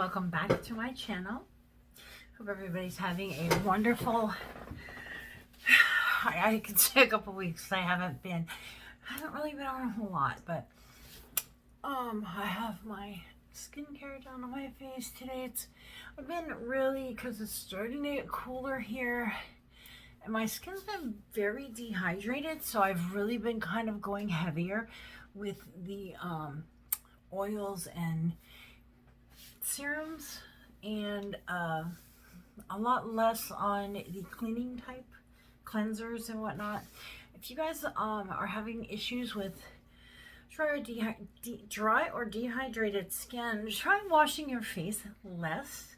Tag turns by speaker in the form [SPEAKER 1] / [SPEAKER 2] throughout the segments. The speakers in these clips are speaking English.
[SPEAKER 1] welcome back to my channel. Hope everybody's having a wonderful, I could say a couple weeks. I haven't really been on a whole lot, but I have my skincare done on my face today. I've been really, because it's starting to get cooler here, and my skin's been very dehydrated, so I've really been kind of going heavier with the oils and serums, and a lot less on the cleaning type cleansers and whatnot. If you guys are having issues with dry or dehydrated skin, try washing your face less.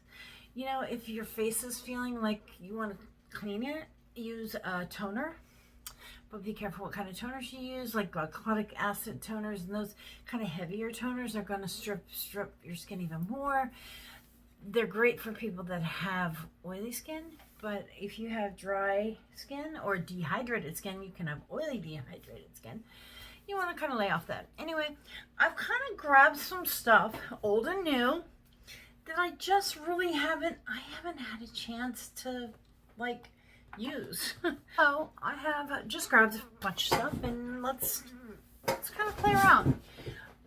[SPEAKER 1] You know, if your face is feeling like you want to clean it, use a toner. But be careful what kind of toners you use, like glycolic acid toners, and those kind of heavier toners are going to strip your skin even more. They're great for people that have oily skin, but if you have dry skin or dehydrated skin, you can have oily dehydrated skin. You want to kind of lay off that. Anyway, I've kind of grabbed some stuff, old and new, that I just really haven't had a chance to like use. So I have just grabbed a bunch of stuff, and let's kind of play around.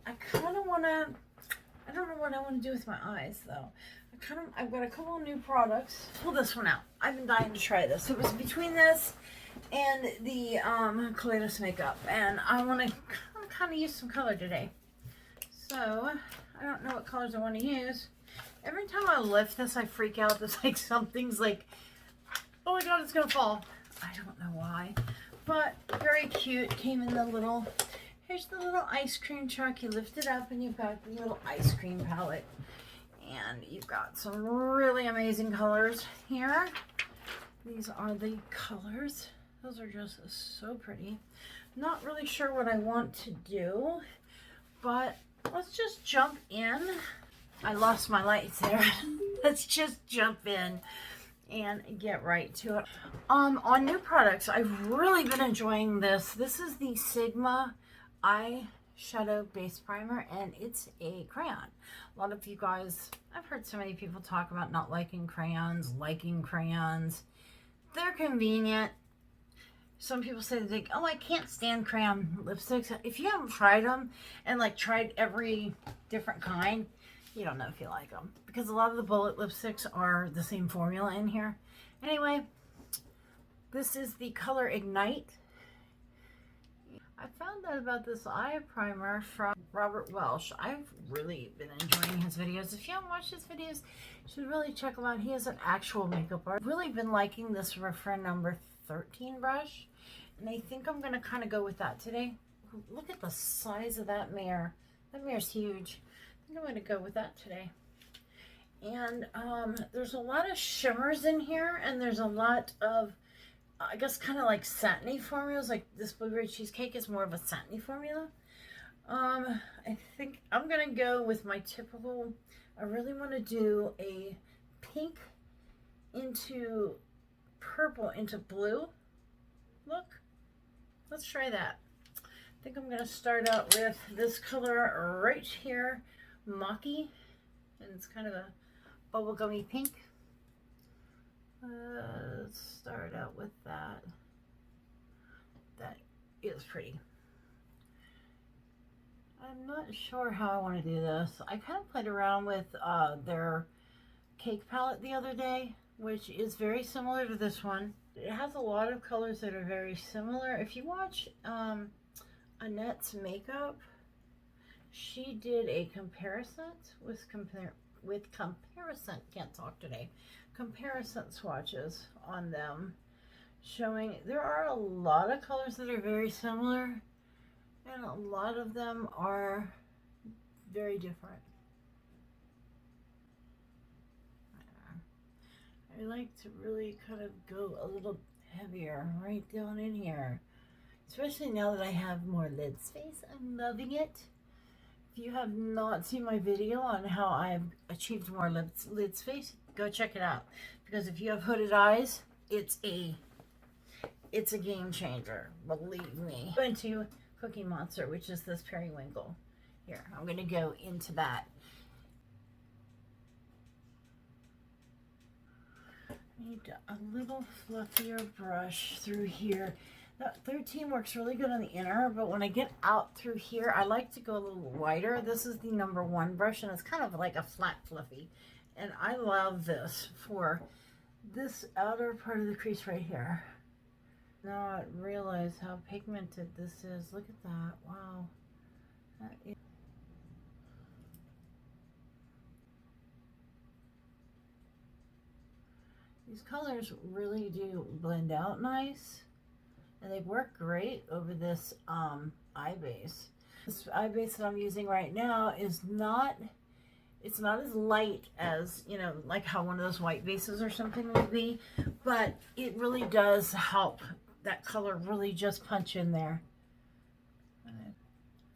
[SPEAKER 1] I kind of want to, I don't know what I want to do with my eyes though. I've got a couple of new products. Pull this one out. I've been dying to try this. It was between this and the Kaleidos makeup, and I want to kind of use some color today. So I don't know what colors I want to use. Every time I lift this, I freak out. It's like something's like, oh my god, it's gonna fall. I don't know why, but very cute. Came in the little, here's the little ice cream truck. You lift it up and you've got the little ice cream palette, and you've got some really amazing colors here. These are the colors. Those are just so pretty. Not really sure what I want to do, but let's just jump in. I lost my lights there. Let's just jump in and get right to it. On new products, I've really been enjoying this. This is the Sigma eyeshadow base primer, and it's a crayon. A lot of you guys, I've heard so many people talk about not liking crayons, liking crayons. They're convenient. Some people say, they, oh, I can't stand crayon lipsticks. If you haven't tried them and like tried every different kind, you don't know if you like them, because a lot of the bullet lipsticks are the same formula in here. Anyway, this is the color Ignite. I found out about this eye primer from Robert Welsh. I've really been enjoying his videos. If you haven't watched his videos, you should really check him out. He has an actual makeup artist. I've really been liking this Refrain number 13 brush, and I think I'm going to kind of go with that today. Look at the size of that mirror. That mirror's huge. I'm going to go with that today. And there's a lot of shimmers in here, and there's a lot of, I guess, kind of like satiny formulas. Like this blueberry cheesecake is more of a satiny formula. I think I'm going to go with my typical, I really want to do a pink into purple into blue look. Let's try that. I think I'm going to start out with this color right here, Maki, and it's kind of a bubblegummy pink. Let's start out with that. That is pretty. I'm not sure how I want to do this. I kind of played around with their cake palette the other day, which is very similar to this one. It has a lot of colors that are very similar. If you watch Annette's makeup, she did a comparison comparison swatches on them, showing there are a lot of colors that are very similar, and a lot of them are very different. I like to really kind of go a little heavier right down in here, especially now that I have more lid space. I'm loving it. If you have not seen my video on how I've achieved more lid space, go check it out, because if you have hooded eyes, it's a game changer, believe me. Go into Cookie Monster, which is this periwinkle. Here, I'm going to go into that. Need a little fluffier brush through here. That 13 works really good on the inner, but when I get out through here, I like to go a little wider. This is the number 1 brush, and it's kind of like a flat fluffy. And I love this for this outer part of the crease right here. Now I realize how pigmented this is. Look at that. Wow. That is... These colors really do blend out nice, and they work great over this eye base. This eye base that I'm using right now is not, it's not as light as, you know, like how one of those white bases or something would be, but it really does help that color really just punch in there.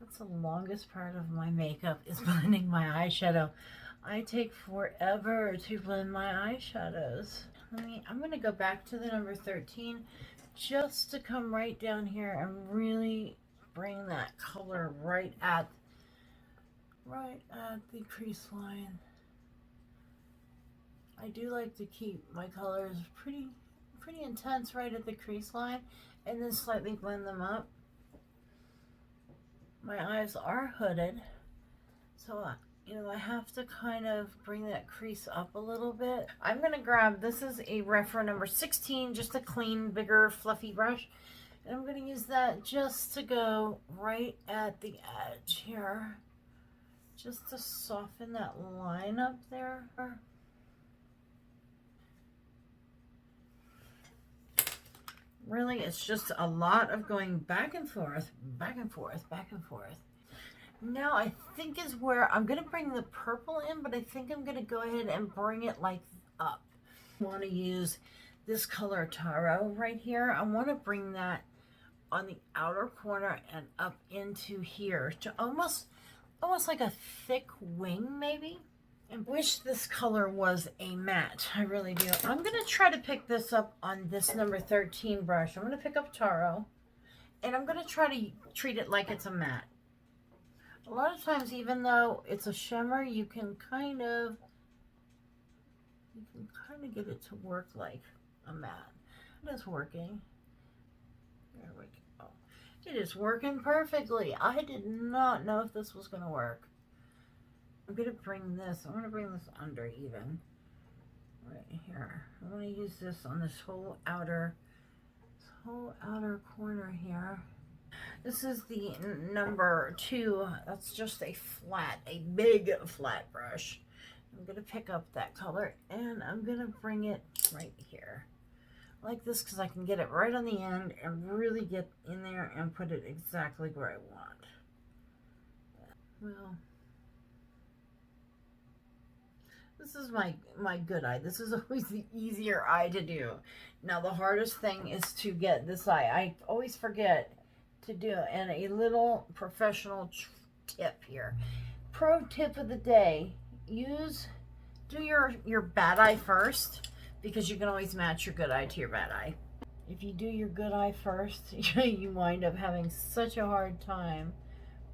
[SPEAKER 1] That's the longest part of my makeup, is blending my eyeshadow. I take forever to blend my eyeshadows. I'm going to go back to the number 13 just to come right down here and really bring that color right at the crease line. I do like to keep my colors pretty intense right at the crease line, and then slightly blend them up. My eyes are hooded, so you know, I have to kind of bring that crease up a little bit. I'm gonna grab, this is a Refer number 16, just a clean, bigger, fluffy brush. And I'm gonna use that just to go right at the edge here, just to soften that line up there. Really, it's just a lot of going back and forth, back and forth, back and forth. Now I think is where I'm going to bring the purple in, but I think I'm going to go ahead and bring it like up. I want to use this color Taro right here. I want to bring that on the outer corner and up into here to almost like a thick wing maybe. I wish this color was a matte. I really do. I'm going to try to pick this up on this number 13 brush. I'm going to pick up Taro, and I'm going to try to treat it like it's a matte. A lot of times, even though it's a shimmer, you can kind of get it to work like a matte. It is working. There we go. It is working perfectly. I did not know if this was going to work. I'm going to bring this under even right here. I'm going to use this on this whole outer corner here. This is the number 2. That's just a big flat brush. I'm going to pick up that color and I'm going to bring it right here like this, because I can get it right on the end and really get in there and put it exactly where I want. Well, this is my good eye. This is always the easier eye to do. Now the hardest thing is to get this eye. I always forget to do it. And a little professional tip here. Pro tip of the day: do your bad eye first, because you can always match your good eye to your bad eye. If you do your good eye first, you wind up having such a hard time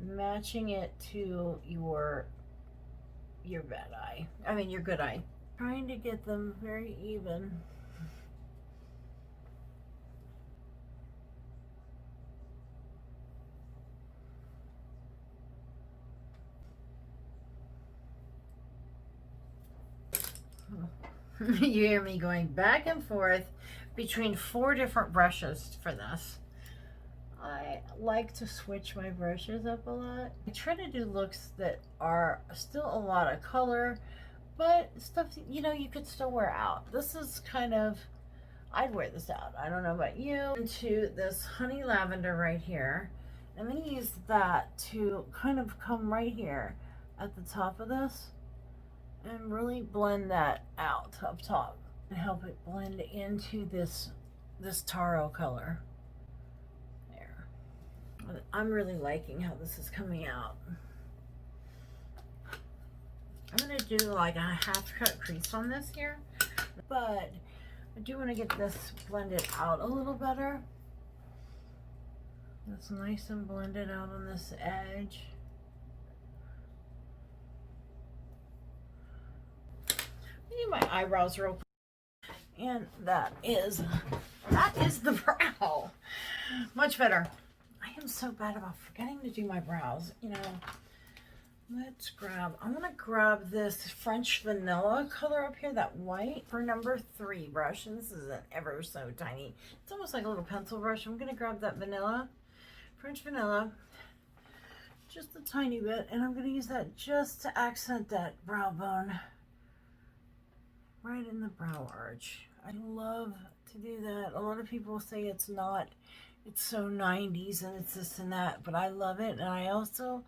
[SPEAKER 1] matching it to your bad eye. I mean, your good eye. Trying to get them very even. You hear me going back and forth between 4 different brushes for this. I like to switch my brushes up a lot. I try to do looks that are still a lot of color, but stuff, you know, you could still wear out. This is kind of, I'd wear this out. I don't know about you. Into this honey lavender right here. I'm going to use that to kind of come right here at the top of this and really blend that out up top and help it blend into this taro color. There. I'm really liking how this is coming out. I'm going to do like a half cut crease on this here, but I do want to get this blended out a little better. It's nice and blended out on this edge. Do my eyebrows real quick. And that is the brow. Much better. I am so bad about forgetting to do my brows, you know. Let's grab, I'm going to grab this French vanilla color up here, that white, for number 3 brush. And this is an ever so tiny, it's almost like a little pencil brush. I'm going to grab that vanilla, French vanilla, just a tiny bit. And I'm going to use that just to accent that brow bone right in the brow arch. I love to do that. A lot of people say it's not, it's so 90s and it's this and that, but I love it. And I also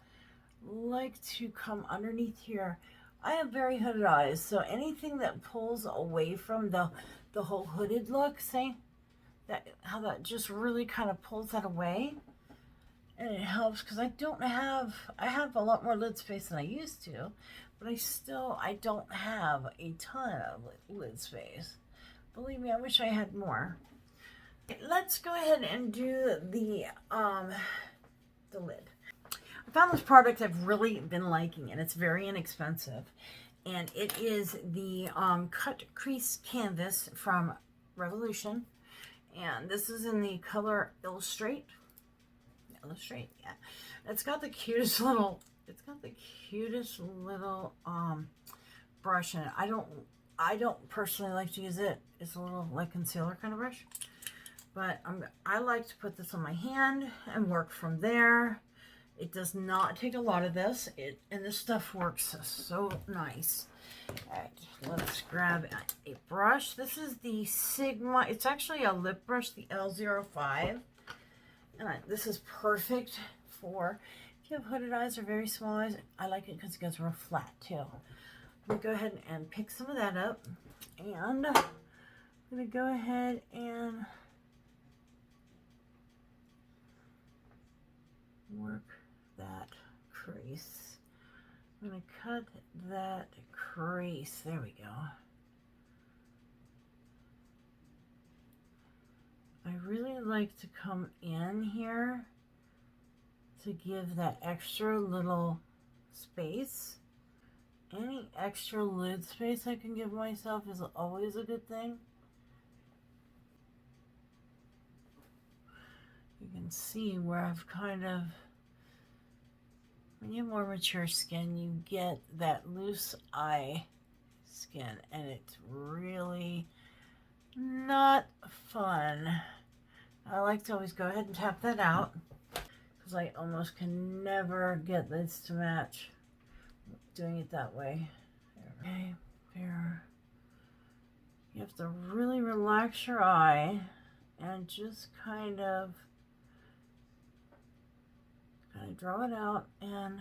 [SPEAKER 1] like to come underneath here. I have very hooded eyes, so anything that pulls away from the whole hooded look, see that how that just really kind of pulls that away, and it helps because I have a lot more lid space than I used to, but I don't have a ton of lid space. Believe me, I wish I had more. Let's go ahead and do the lid. I found this product I've really been liking, and it's very inexpensive. And it is the Cut Crease Canvas from Revolution. And this is in the color Illustrate. Illustrate, yeah. It's got the cutest little, brush in it. I don't personally like to use it. It's a little like concealer kind of brush. But I like to put this on my hand and work from there. It does not take a lot of this, and this stuff works so nice. All right, let's grab a brush. This is the Sigma. It's actually a lip brush, the L05. And this is perfect for if you have hooded eyes or very small eyes. I like it because it goes real flat too. I'm going to go ahead and pick some of that up, and I'm going to go ahead and work that crease. I'm going to cut that crease. There we go. I really like to come in here to give that extra little space. Any extra lid space I can give myself is always a good thing. You can see where I've kind of, when you have more mature skin, you get that loose eye skin, and it's really not fun. I like to always go ahead and tap that out because I almost can never get this to match doing it that way. Okay, there. You have to really relax your eye and just kind of draw it out and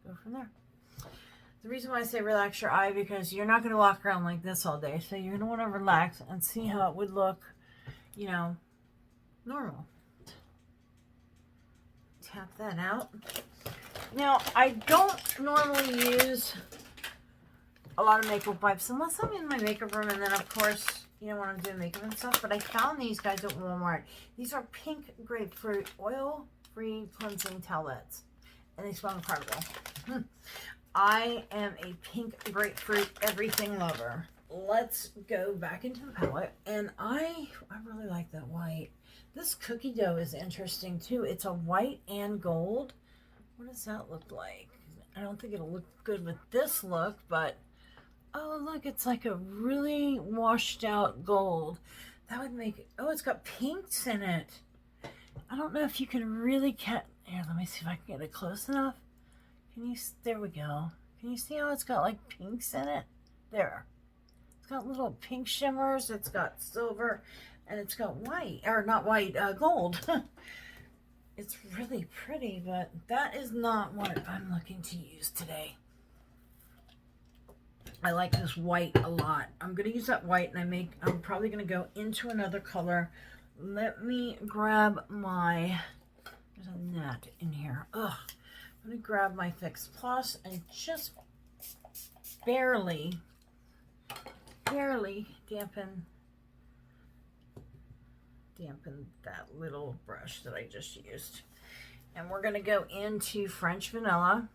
[SPEAKER 1] go from there. The reason why I say relax your eye, because you're not going to walk around like this all day, so you're going to want to relax and see how it would look, you know, normal. Tap that out. Now, I don't normally use a lot of makeup wipes unless I'm in my makeup room, and then of course, you know, when I'm doing makeup and stuff, but I found these guys at Walmart. These are pink grapefruit oil-free cleansing towelettes, and they smell incredible. I am a pink grapefruit everything lover. Let's go back into the palette, and I really like that white. This cookie dough is interesting too. It's a white and gold. What does that look like? I don't think it'll look good with this look, but oh look, it's like a really washed out gold. That would make it, oh, it's got pinks in it. I don't know if you can really catch, here, let me see if I can get it close enough. Can you, there we go. Can you see how it's got like pinks in it? There. It's got little pink shimmers, it's got silver, and it's got white, or not white, gold. It's really pretty, but that is not what I'm looking to use today. I like this white a lot. I'm going to use that white, and I'm probably going to go into another color. Let me grab my, there's a net in here. Ugh. I'm going to grab my Fix Plus and just barely dampen that little brush that I just used. And we're going to go into French Vanilla.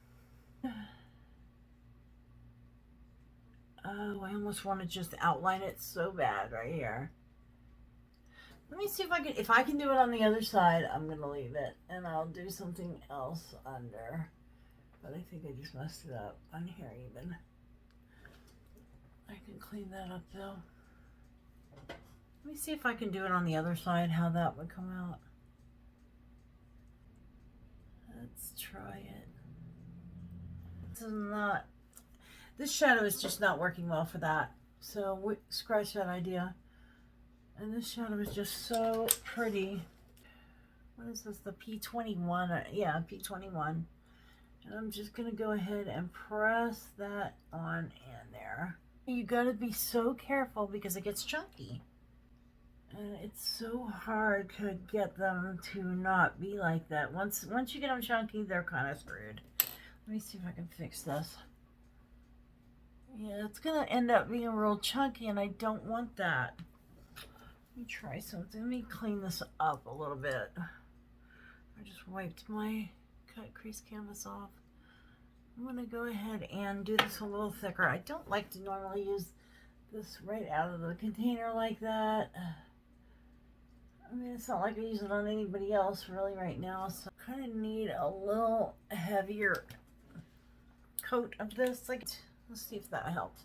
[SPEAKER 1] Oh, I almost want to just outline it so bad right here. Let me see if I can do it on the other side. I'm gonna leave it and I'll do something else under. But I think I just messed it up on here even. I can clean that up though. Let me see if I can do it on the other side, how that would come out. Let's try it. This shadow is just not working well for that. So we scratch that idea. And this shadow is just so pretty. What is this? The P21? Yeah, P21. And I'm just going to go ahead and press that on in there. You got to be so careful because it gets chunky. And it's so hard to get them to not be like that. Once you get them chunky, they're kind of screwed. Let me see if I can fix this. Yeah, it's going to end up being real chunky, and I don't want that. Let me try something. Let me clean this up a little bit. I just wiped my crease canvas off. I'm going to go ahead and do this a little thicker. I don't like to normally use this right out of the container like that. I mean, it's not like I use it on anybody else really right now, so I kind of need a little heavier coat of this. Like, let's see if that helped.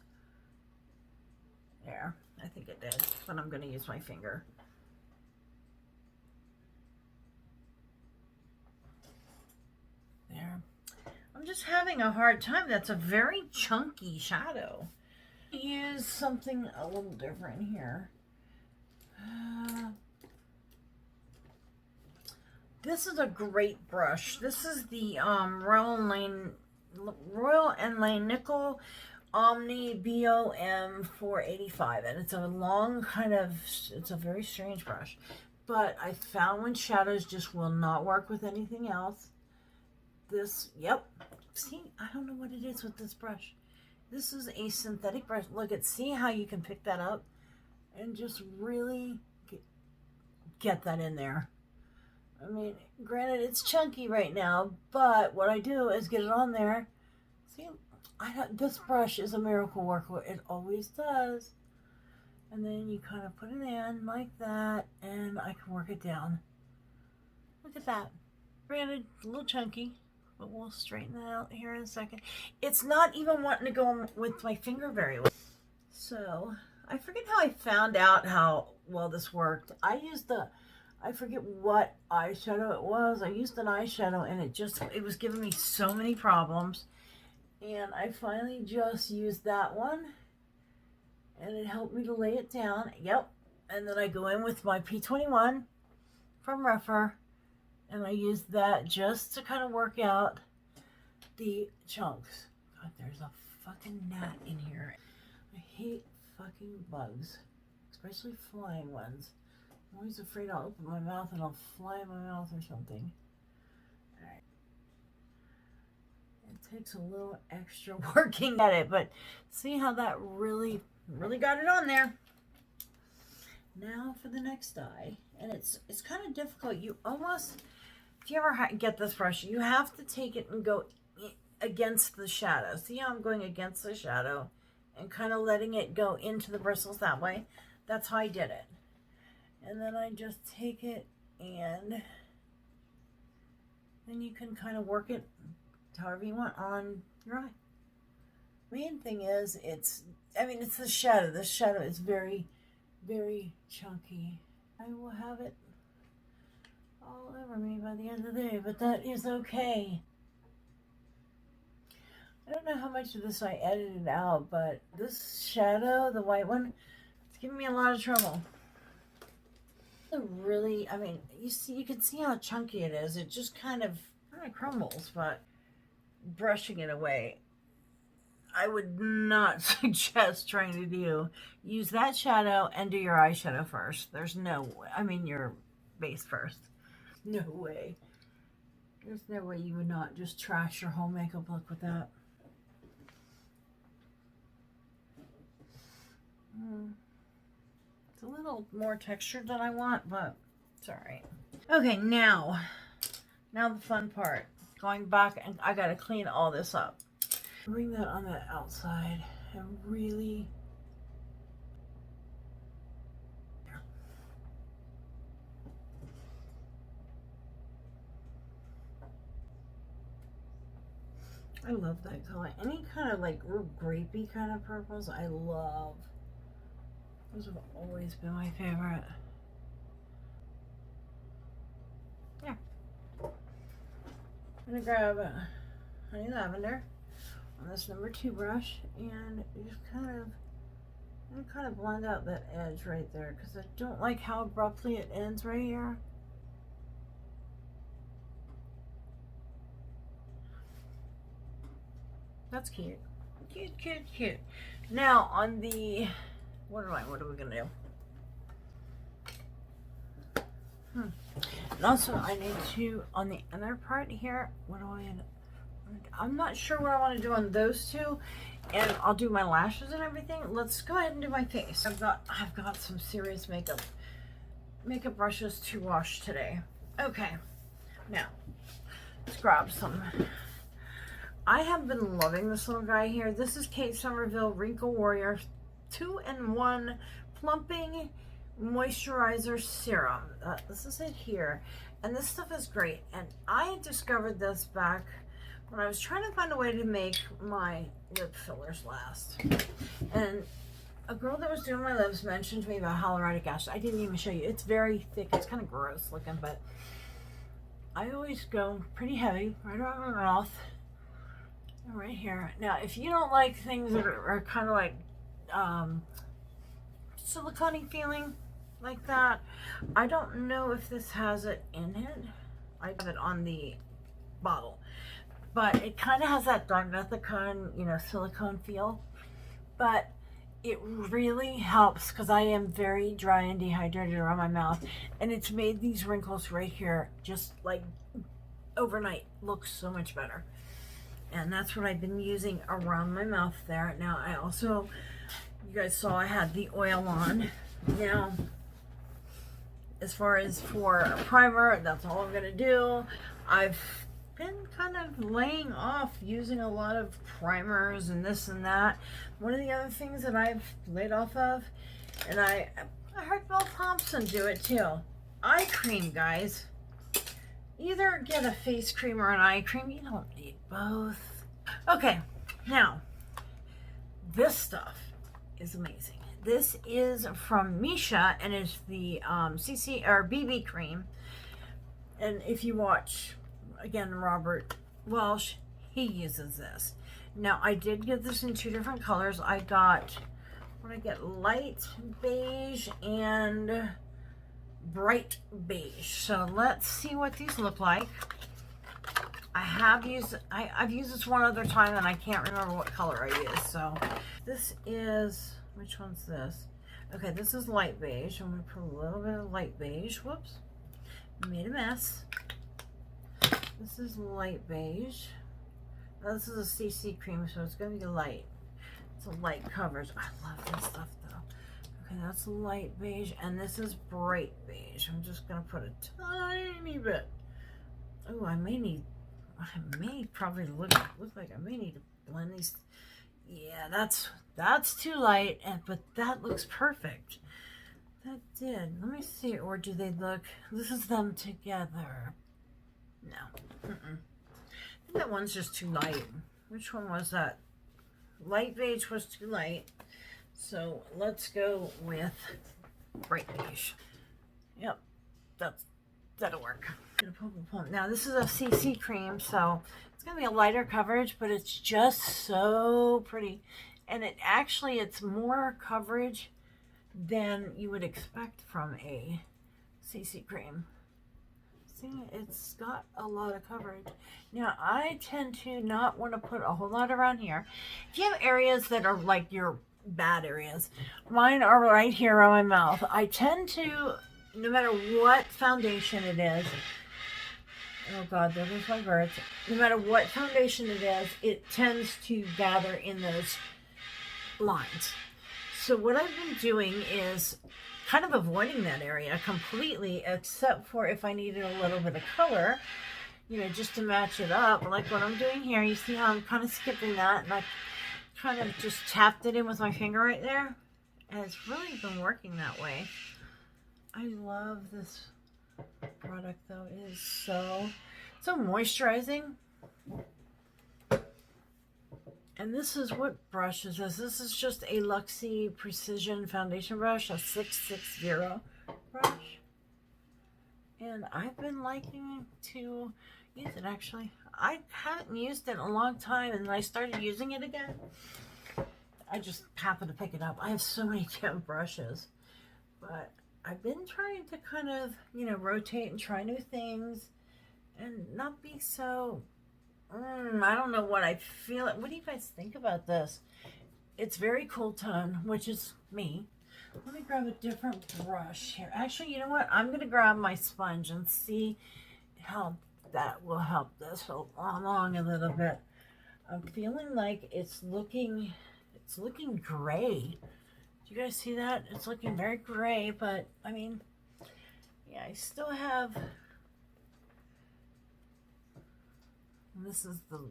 [SPEAKER 1] There, I think it did, but I'm going to use my finger. There. I'm just having a hard time. That's a very chunky shadow. Use something a little different here. This is a great brush. This is the Royal and Lane Nickel Omni BOM 485, and it's a long it's a very strange brush, but I found when shadows just will not work with anything else. Yep, see, I don't know what it is with this brush. This is a synthetic brush. Look see how you can pick that up and just really get that in there. I mean, granted, it's chunky right now, but what I do is get it on there. See, this brush is a miracle worker. It always does. And then you kind of put it in like that, and I can work it down. Look at that. Granted, a little chunky, but we'll straighten that out here in a second. It's not even wanting to go with my finger very well. So, I forget how I found out how well this worked. I forget what eyeshadow it was. I used an eyeshadow and it was giving me so many problems. And I finally just used that one. And it helped me to lay it down. Yep. And then I go in with my P21 from Refer. And I use that just to kind of work out the chunks. God, there's a fucking gnat in here. I hate fucking bugs. Especially flying ones. I'm always afraid I'll open my mouth and I'll fly in my mouth or something. Alright. It takes a little extra working at it, but see how that really got it on there. Now for the next eye. And it's kind of difficult. You almost, if you ever get this brush, you have to take it and go against the shadow. See how I'm going against the shadow and kind of letting it go into the bristles that way? That's how I did it. And then I just take it and then you can kind of work it however you want on your eye. Main thing is it's the shadow. This shadow is very, very chunky. I will have it all over me by the end of the day, but that is okay. I don't know how much of this I edited out, but this shadow, the white one, it's giving me a lot of trouble. Really, you can see how chunky it is. It just kind of crumbles, but brushing it away, I would not suggest trying to use that shadow and do your eyeshadow first. There's no way. Your base first. No way. There's no way you would not just trash your whole makeup look with that. It's a little more textured than I want, but it's all right. Okay, now the fun part. Going back, and I gotta clean all this up. Bring that on the outside and really I love that color. Any kind of like real grapey kind of purples, I love. Those have always been my favorite. Yeah. I'm gonna grab honey lavender on this number 2 brush and just kind of blend out that edge right there because I don't like how abruptly it ends right here. That's cute. Cute, cute, cute. Now on the, what are we gonna do? And also I need to, on the inner part here, I'm not sure what I want to do on those two, and I'll do my lashes and everything. Let's go ahead and do my face. I've got some serious makeup brushes to wash today. Okay, now let's grab some. I have been loving this little guy here. This is Kate Somerville Wrinkle Warrior 2-in-1 Plumping Moisturizer Serum. This is it here, and this stuff is great. And I discovered this back when I was trying to find a way to make my lip fillers last. And a girl that was doing my lips mentioned to me about hyaluronic acid. I didn't even show you. It's very thick. It's kind of gross looking, but I always go pretty heavy right around my mouth. Right here. Now, if you don't like things that are kind of like silicone-y feeling like that, I don't know if this has it in it. I have it on the bottle, but it kind of has that dimethicone, you know, silicone feel. But it really helps because I am very dry and dehydrated around my mouth, and it's made these wrinkles right here just like overnight look so much better. And that's what I've been using around my mouth there. Now I also, you guys saw I had the oil on. Now, as far as for a primer, that's all I'm gonna do. I've been kind of laying off using a lot of primers and this and that. One of the other things that I've laid off of, and I heard Bill Thompson do it too. Eye cream, guys. Either get a face cream or an eye cream. You don't need both. Okay, now this stuff is amazing. This is from Misha, and it's the CC or BB cream. And if you watch again Robert Welsh, he uses this. Now I did get this in 2 different colors. I got, what did I get? Light beige and bright beige. So let's see what these look like. I've used this one other time and I can't remember what color I used. So this is, which one's this? Okay, this is light beige. I'm gonna put a little bit of light beige. Whoops, made a mess. This is light beige. Now, this is a CC cream, so it's gonna be light. It's a light coverage. I love this stuff though. Okay, that's light beige, and this is bright beige. I'm just gonna put a tiny bit. Oh, I may probably look like I may need to blend these. Yeah, that's too light, but that looks perfect. That did. Let me see, or do they look? This is them together. No. I think that one's just too light. Which one was that? Light beige was too light. So let's go with bright beige. Yep, that'll work. Now this is a CC cream, so it's gonna be a lighter coverage, but it's just so pretty. And it's more coverage than you would expect from a CC cream. See, it's got a lot of coverage. Now I tend to not want to put a whole lot around here. If you have areas that are like your bad areas, mine are right here on my mouth. I tend to, no matter what foundation it is, oh god, there goes my birds. No matter what foundation it is, it tends to gather in those lines. So what I've been doing is kind of avoiding that area completely, except for if I needed a little bit of color, you know, just to match it up. Like what I'm doing here, you see how I'm kind of skipping that, and I kind of just tapped it in with my finger right there. And it's really been working that way. I love this product though. It is so moisturizing. And this is, what brush is this? This is just a Luxie Precision Foundation Brush, a 660 brush. And I've been liking to use it actually. I haven't used it in a long time, and then I started using it again. I just happened to pick it up. I have so many damn brushes. But I've been trying to kind of, you know, rotate and try new things and not be so, I don't know what I feel. What do you guys think about this? It's very cool tone, which is me. Let me grab a different brush here. Actually, you know what? I'm going to grab my sponge and see how that will help this along a little bit. I'm feeling like it's looking gray. Do you guys see that? It's looking very gray, but I mean, yeah, I still have, this is the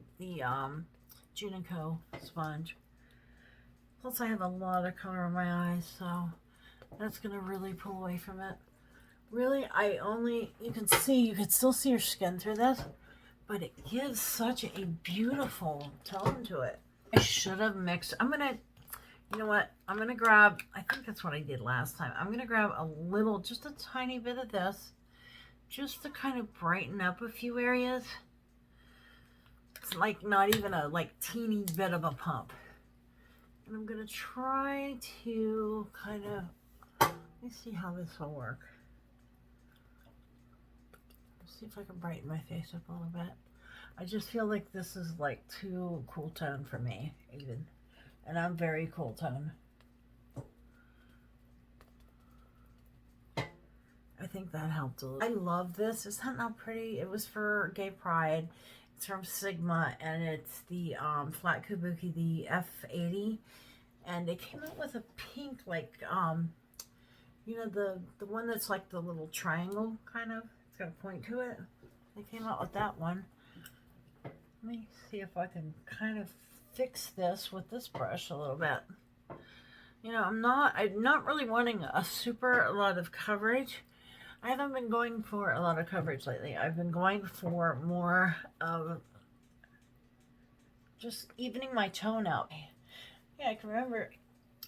[SPEAKER 1] Junico sponge. Plus I have a lot of color in my eyes, so that's gonna really pull away from it. Really, you can still see your skin through this, but it gives such a beautiful tone to it. I should have mixed, you know what? I'm going to grab, I think that's what I did last time. I'm going to grab just a tiny bit of this, just to kind of brighten up a few areas. It's like not even a teeny bit of a pump. And I'm going to try to kind of, let me see how this will work. Let's see if I can brighten my face up a little bit. I just feel like this is like too cool tone for me, even. And I'm very cool tone. I think that helped a little. I love this. Isn't that not pretty? It was for Gay Pride. It's from Sigma, and it's the Flat Kabuki, the F80. And it came out with a pink, like, you know, the one that's like the little triangle, kind of. It's got a point to it. They came out with that one. Let me see if I can kind of fix this with this brush a little bit. You know, I'm not really wanting a lot of coverage. I haven't been going for a lot of coverage lately. I've been going for more of just evening my tone out. Yeah, I can remember,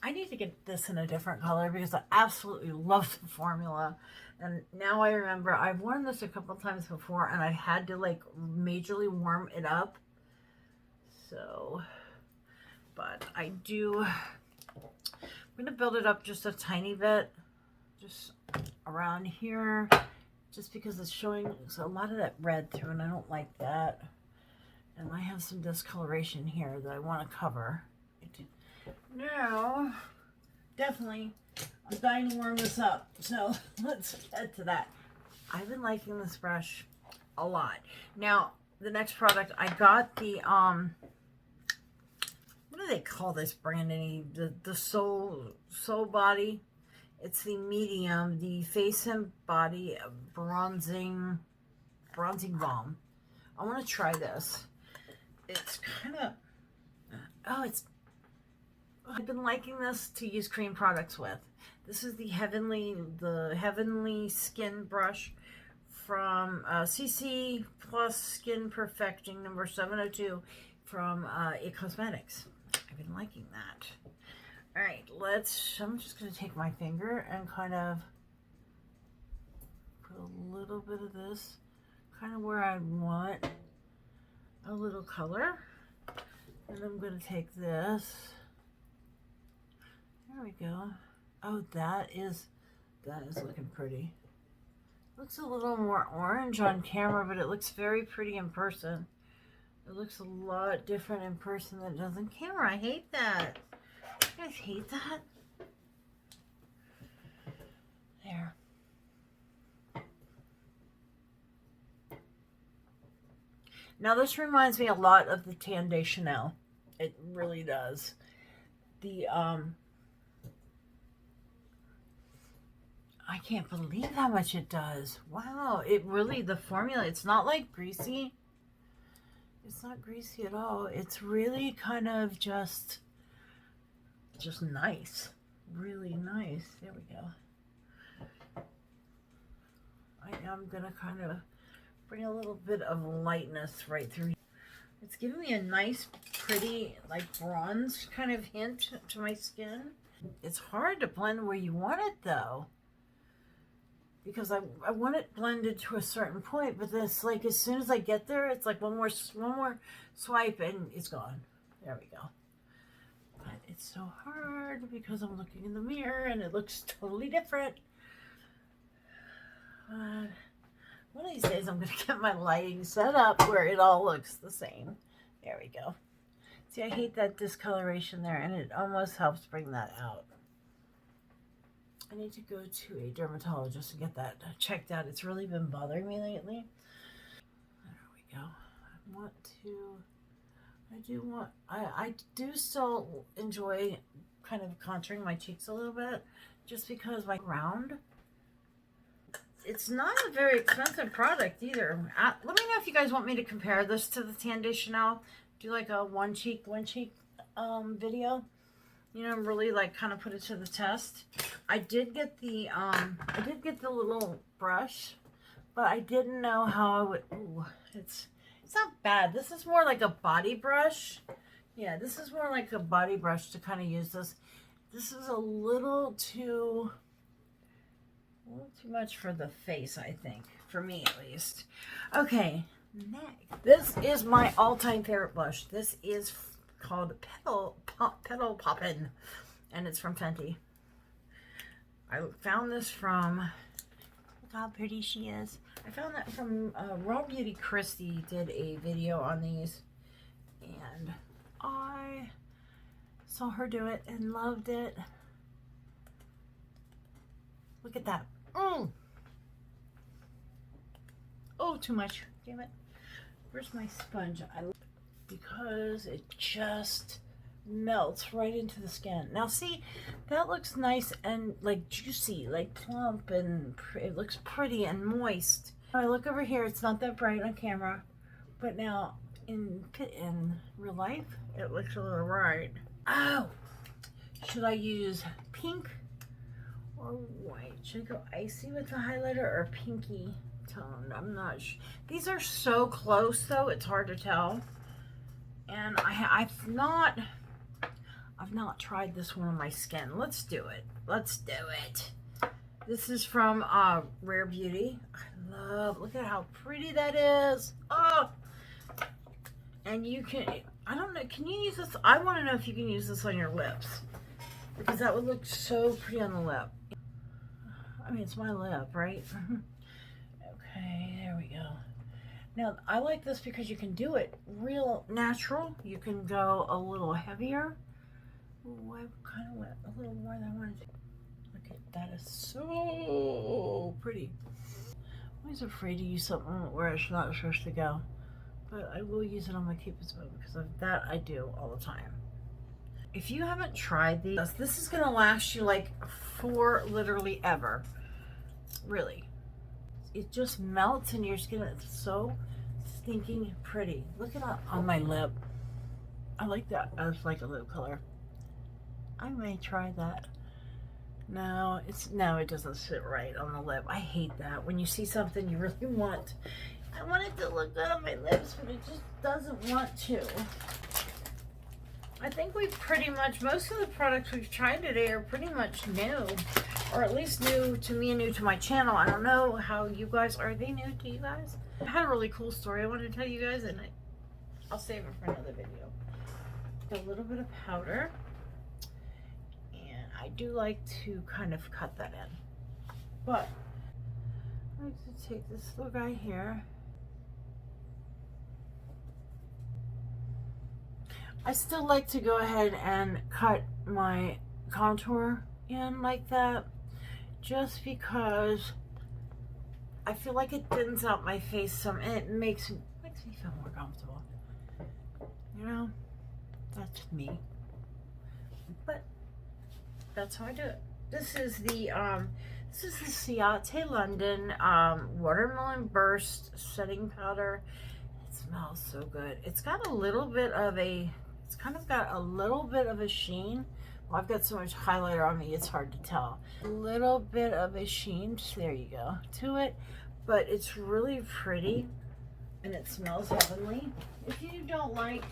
[SPEAKER 1] I need to get this in a different color because I absolutely love the formula. And now I remember I've worn this a couple times before, and I had to like majorly warm it up. So, but I'm going to build it up just a tiny bit, just around here, just because it's showing a lot of that red through, and I don't like that. And I have some discoloration here that I want to cover. Now, definitely, I'm dying to warm this up, so let's head to that. I've been liking this brush a lot. Now, the next product, I got the, what do they call this brand? The Soul Body. It's the medium, the Face and Body bronzing balm. I want to try this. It's kind of, I've been liking this to use cream products with. This is the Heavenly Skin Brush from CC Plus Skin Perfecting number 702 from It Cosmetics. I've been liking that. All right, I'm just going to take my finger and kind of put a little bit of this kind of where I want a little color. And I'm going to take this. There we go. Oh, that is looking pretty. Looks a little more orange on camera, but it looks very pretty in person. It looks a lot different in person than it does in camera. I hate that. You guys hate that? There. Now this reminds me a lot of the Tan de Chanel. It really does. The I can't believe how much it does. Wow, it really, the formula, it's not like greasy. It's not greasy at all. It's really kind of just Just nice, really nice. There we go. I am gonna kind of bring a little bit of lightness right through. It's giving me a nice, pretty, like bronze kind of hint to my skin. It's hard to blend where you want it though, because I want it blended to a certain point, but then it's like as soon as I get there, it's like one more swipe and it's gone. There we go. But it's so hard because I'm looking in the mirror and it looks totally different. One of these days I'm going to get my lighting set up where it all looks the same. There we go. See, I hate that discoloration there, and it almost helps bring that out. I need to go to a dermatologist to get that checked out. It's really been bothering me lately. There we go. I do still enjoy kind of contouring my cheeks a little bit, just because my round. It's not a very expensive product either. Let me know if you guys want me to compare this to the Tan de Chanel. Do like a one cheek video. You know, really like kind of put it to the test. I did get the little brush, but I didn't know how I would. Ooh, it's not bad. This is more like a body brush. Yeah, this is more like a body brush to kind of use this. This is a little too much for the face, I think. For me, at least. Okay, next. This is my all-time favorite blush. This is called Petal Poppin', and it's from Fenty. I found this from, look how pretty she is. I found that from Raw Beauty Christy did a video on these, and I saw her do it and loved it. Look at that. Oh, too much. Damn it. Where's my sponge? Because it just melts right into the skin. Now see, that looks nice and like juicy, like plump, and it looks pretty and moist. I look over here, it's not that bright on camera, but now in real life, it looks a little bright. Oh, should I use pink or white? Should I go icy with the highlighter or pinky tone? I'm not sure. These are so close though, it's hard to tell. And I've not tried this one on my skin. Let's do it. Let's do it. This is from Rare Beauty. Look at how pretty that is. Oh, and you can, I don't know, can you use this? I want to know if you can use this on your lips, because that would look so pretty on the lip. I mean, it's my lip, right? Okay, there we go. Now, I like this because you can do it real natural. You can go a little heavier. Ooh, I kind of went a little more than I wanted to. Look at that, is so pretty. I'm always afraid to use something where it's not supposed to go. But I will use it on my Cupid's bow because of that I do all the time. If you haven't tried these, this is going to last you like for literally ever. Really. It just melts in your skin. It's so stinking pretty. Look at that on my lip. I like that as like a lip color. I may try that. No, it doesn't sit right on the lip. I hate that. When you see something you really want. I want it to look good on my lips, but it just doesn't want to. I think we've pretty much, most of the products we've tried today are pretty much new. Or at least new to me and new to my channel. I don't know how you guys, are they new to you guys? I had a really cool story I wanted to tell you guys, and I'll save it for another video. A little bit of powder. And I do like to kind of cut that in. But I like to take this little guy here. I still like to go ahead and cut my contour in like that, just because I feel like it thins out my face some, and it makes me feel more comfortable. You know, that's me. But that's how I do it. This is the Ciate London Watermelon Burst Setting Powder. It smells so good. It's got a little bit of a, it's kind of got a little bit of a sheen, Well, I've got so much highlighter on me, it's hard to tell. A little bit of a sheen, there you go, to it. But it's really pretty, and it smells heavenly. If you don't like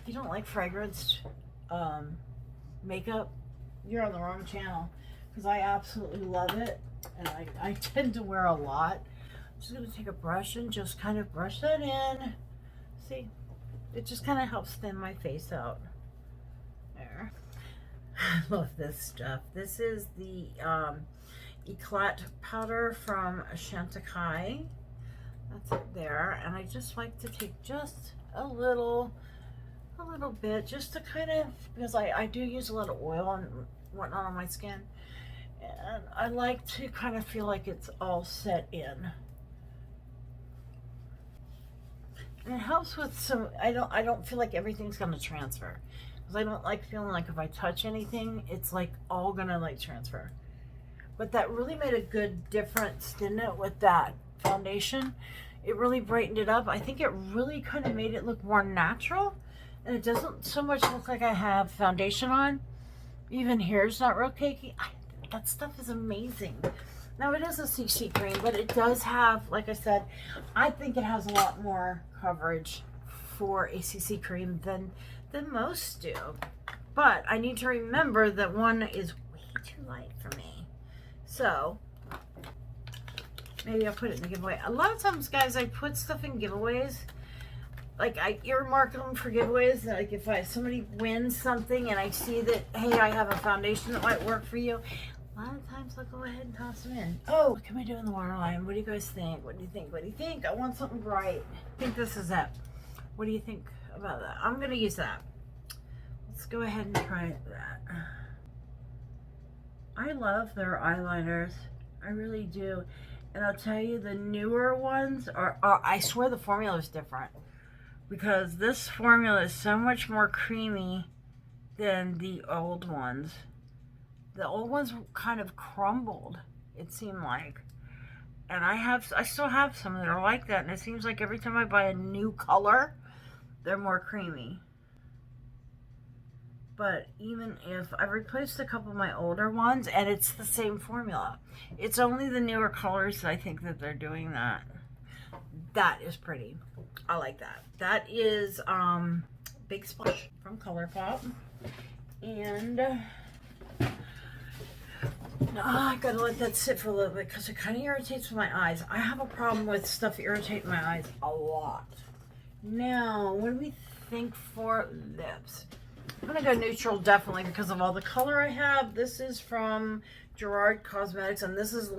[SPEAKER 1] fragranced makeup, you're on the wrong channel, because I absolutely love it, and I tend to wear a lot. I'm just going to take a brush and just kind of brush that in. See, it just kind of helps thin my face out. There. I love this stuff. This is the Eclat Powder from Ciate. That's it there. And I just like to take just a little bit, just to kind of, because I do use a lot of oil and whatnot on my skin, and I like to kind of feel like it's all set in. And it helps with some, I don't feel like everything's gonna transfer, because I don't like feeling like if I touch anything, it's like all gonna like transfer. But that really made a good difference, didn't it, with that foundation? It really brightened it up. I think it really kind of made it look more natural, and it doesn't so much look like I have foundation on. Even here's not real cakey. That stuff is amazing. Now, it is a CC cream, but it does have, like I said, I think it has a lot more coverage for a CC cream than most do. But I need to remember that one is way too light for me. So maybe I'll put it in the giveaway. A lot of times, guys, I put stuff in giveaways. Like, I earmark them for giveaways. Like, if somebody wins something and I see that, hey, I have a foundation that might work for you, a lot of times I'll go ahead and toss them in. Oh, what can we do in the waterline? What do you guys think? What do you think? What do you think? I want something bright. I think this is it. What do you think about that? I'm going to use that. Let's go ahead and try that. I love their eyeliners. I really do. And I'll tell you, the newer ones are I swear the formula is different, because this formula is so much more creamy than the old ones. The old ones kind of crumbled, it seemed like. And I still have some that are like that, and it seems like every time I buy a new color, they're more creamy. But even if I've replaced a couple of my older ones, and it's the same formula, it's only the newer colors that I think that they're doing that. That is pretty. I like that. That is Big Splash from ColourPop. And I gotta let that sit for a little bit, because it kind of irritates my eyes. I have a problem with stuff irritating my eyes a lot. Now, what do we think for lips? I'm gonna go neutral, definitely, because of all the color I have. This is from Gerard Cosmetics, and this is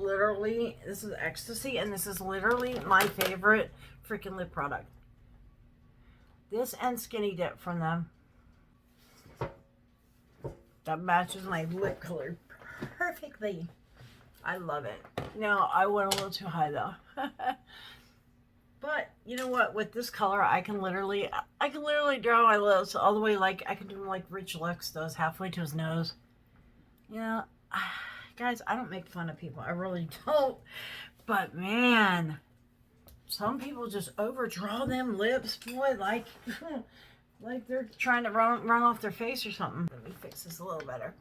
[SPEAKER 1] Ecstasy, and this is literally my favorite freaking lip product. This and Skinny Dip from them. That matches my lip color perfectly. I love it. Now, I went a little too high though. But you know what? With this color, I can literally draw my lips all the way, like I can do them like Rich Lux does, halfway to his nose. You know, guys, I don't make fun of people. I really don't. But man, some people just overdraw them lips, boy, like like they're trying to run off their face or something. Let me fix this a little better.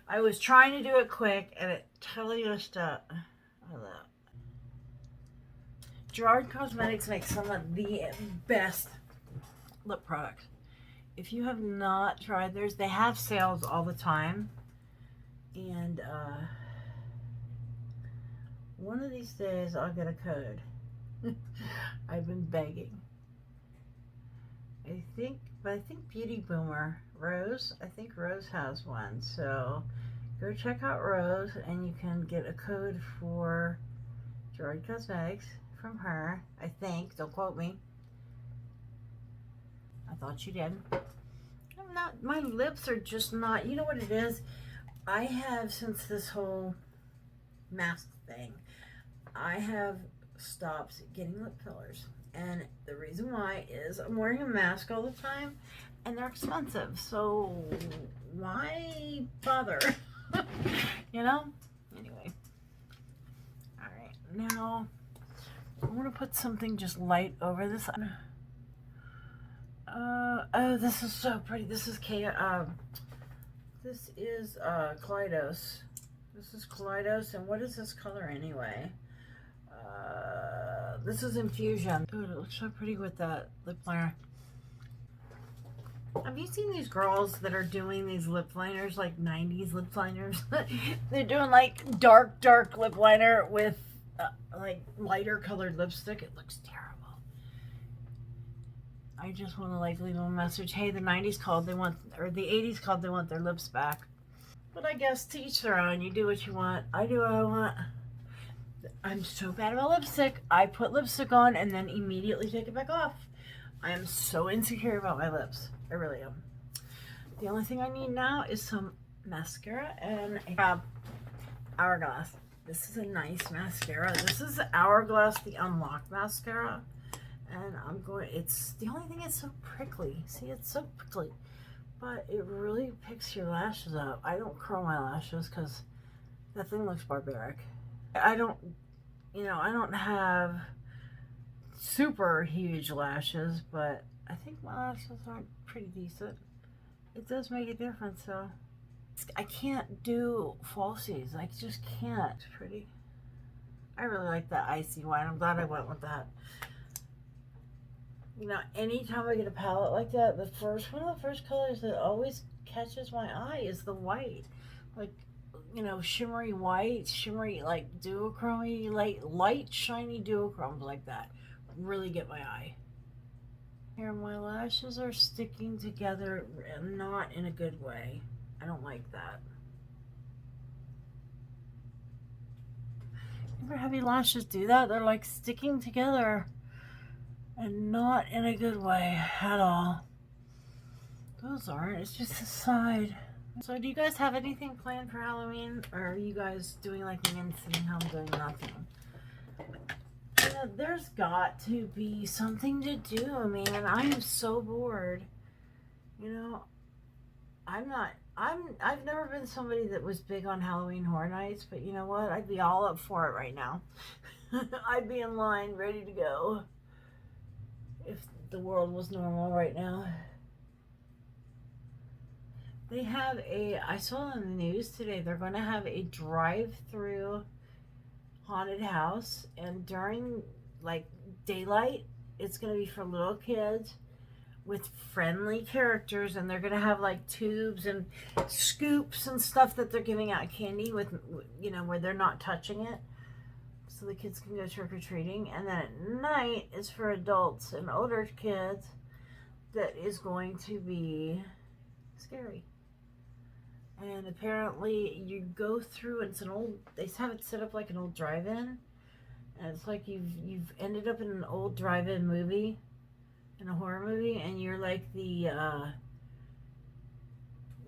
[SPEAKER 1] I was trying to do it quick, and it totally just Gerard Cosmetics makes some of the best lip products. If you have not tried theirs, they have sales all the time. And one of these days I'll get a code. I've been begging. I think Beauty Boomer, Rose, I think Rose has one. So go check out Rose, and you can get a code for Gerard Cosmetics from her, I think. Don't quote me. I thought you did. I'm not, my lips are just not, you know what it is? I have, since this whole mask thing, I have stopped getting lip fillers. And the reason why is I'm wearing a mask all the time, and they're expensive. So why bother? You know? Anyway. Alright, now I'm going to put something just light over this. Oh, this is so pretty. This is This is Kaleidos. This is Kaleidos, and what is this color anyway? This is Infusion. Oh, it looks so pretty with that lip liner. Have you seen these girls that are doing these lip liners, like 90s lip liners? They're doing like dark lip liner with like lighter colored lipstick. It looks terrible. I just want to like leave them a message. Hey, the 90s called, they want, or the 80s called, they want their lips back. But I guess to each their own. You do what you want. I do what I want. I'm so bad about lipstick. I put lipstick on and then immediately take it back off. I am so insecure about my lips. I really am. The only thing I need now is some mascara and a Hourglass. This is a nice mascara. This is the Hourglass, the Unlock mascara. And I'm going, it's, the only thing is so prickly. See, it's so prickly. But it really picks your lashes up. I don't curl my lashes because that thing looks barbaric. I don't, you know, I don't have super huge lashes, but I think my lashes are pretty decent. It does make a difference, though. I can't do falsies. I just can't. It's pretty. I really like that icy white. I'm glad I went with that. You know, anytime I get a palette like that, one of the first colors that always catches my eye is the white. Like, you know, shimmery white, shimmery, like, duochromy, light, shiny duochromes like that. Really get my eye. Here, my lashes are sticking together, not in a good way. I don't like that. Ever have your lashes do that? They're like sticking together and not in a good way at all. Those aren't, it's just the side. So do you guys have anything planned for Halloween? Or are you guys doing like me and sitting home doing nothing? You know, there's got to be something to do, man. I am so bored. You know, I've never been somebody that was big on Halloween Horror Nights, but you know what? I'd be all up for it right now. I'd be in line, ready to go. If the world was normal right now. They have I saw on the news today, they're going to have a drive-through haunted house, and during like daylight, it's going to be for little kids with friendly characters, and they're going to have like tubes and scoops and stuff that they're giving out candy with, you know, where they're not touching it, so the kids can go trick-or-treating. And then at night is for adults and older kids that is going to be scary. And apparently you go through, and it's an old, they have it set up like an old drive-in, and it's like you've ended up in an old drive-in movie, in a horror movie, and you're like you're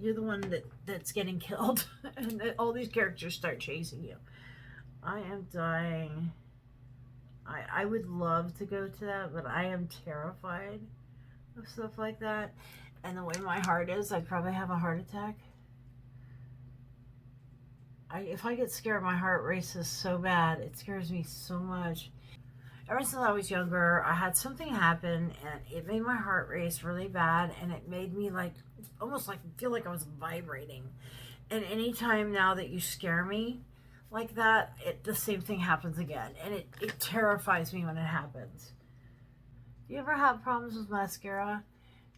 [SPEAKER 1] the one that's getting killed, and all these characters start chasing you. I am dying. I would love to go to that, but I am terrified of stuff like that. And the way my heart is, I'd probably have a heart attack. If I get scared, my heart races so bad. It scares me so much. Ever since I was younger, I had something happen, and it made my heart race really bad, and it made me like, almost like feel like I was vibrating. And anytime now that you scare me like that, the same thing happens again, and it terrifies me when it happens. You ever have problems with mascara?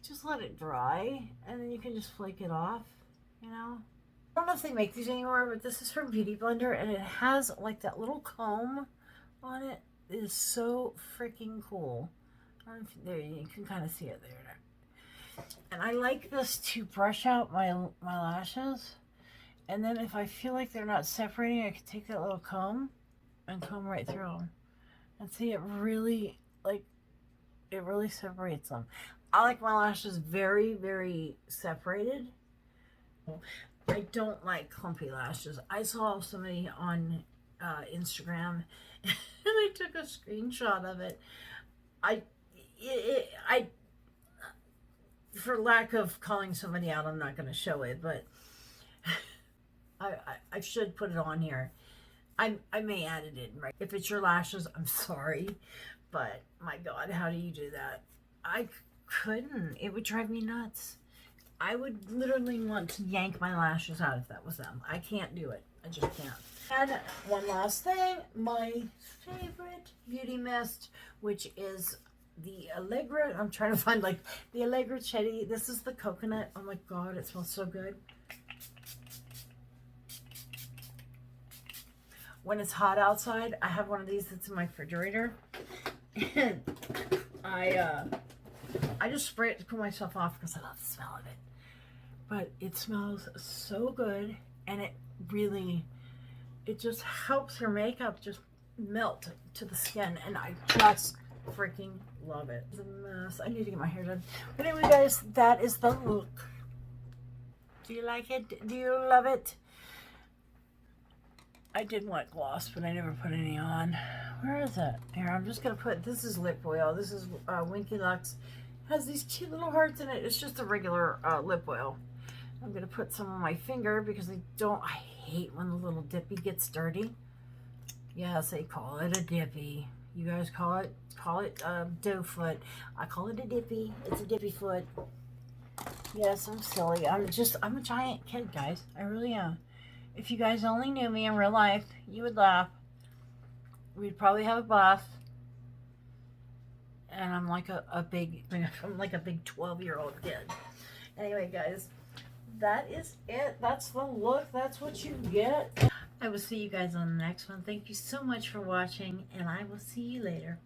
[SPEAKER 1] Just let it dry, and then you can just flake it off, you know? I don't know if they make these anymore, but this is from Beauty Blender, and it has like that little comb on it. It is so freaking cool. I don't know if, there, you can kind of see it there. And I like this to brush out my lashes. And then if I feel like they're not separating, I can take that little comb and comb right through them. And see, it really separates them. I like my lashes very, very separated. I don't like clumpy lashes. I saw somebody on Instagram, and I took a screenshot of it. I for lack of calling somebody out, I'm not going to show it, but I should put it on here. I may add it in, right? If it's your lashes, I'm sorry, but my God, how do you do that? I couldn't. It would drive me nuts. I would literally want to yank my lashes out if that was them. I can't do it. I just can't. And one last thing, my favorite beauty mist, which is the Allegra. I'm trying to find like the Allegra Ciate. This is the coconut. Oh my god, it smells so good. When it's hot outside, I have one of these that's in my refrigerator. And I just spray it to cool myself off because I love the smell of it. But it smells so good, and it just helps your makeup just melt to the skin, and I just freaking love it. It's a mess. I need to get my hair done. But anyway, guys, that is the look. Do you like it? Do you love it? I did want gloss, but I never put any on. Where is it? Here, I'm just going to put, this is lip oil. This is Winky Lux. It has these cute little hearts in it. It's just a regular lip oil. I'm going to put some on my finger because I hate when the little dippy gets dirty. Yes, they call it a dippy. You guys call it doe foot. I call it a dippy. It's a dippy foot. Yes, I'm silly. I'm a giant kid, guys. I really am. If you guys only knew me in real life, you would laugh. We'd probably have a bath. And I'm like a big 12-year-old kid. Anyway, guys, that is it. That's the look. That's what you get. I will see you guys on the next one. Thank you so much for watching, and I will see you later.